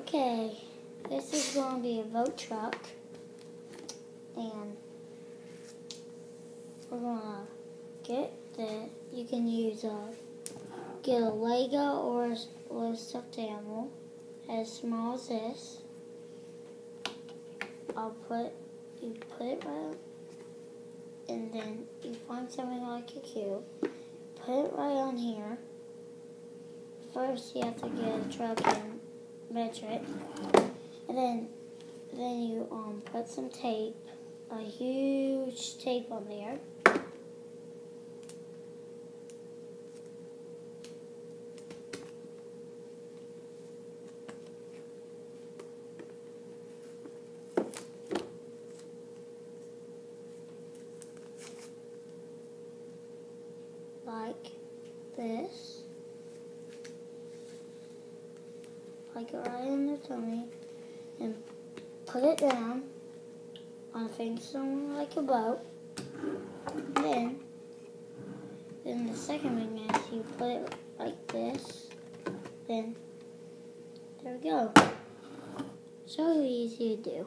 Okay, this is going to be a boat truck, and we're going to get you can get a Lego or a stuffed animal as small as this. You put it right, and then you find something like a cube, put it right on here. First you have to get a truck and measure it, and then you put some tape, a huge tape on there. Like this. Like it right in the tummy, and put it down on a thing something like a boat. Then the second thing is you put it like this. Then there we go. So easy to do.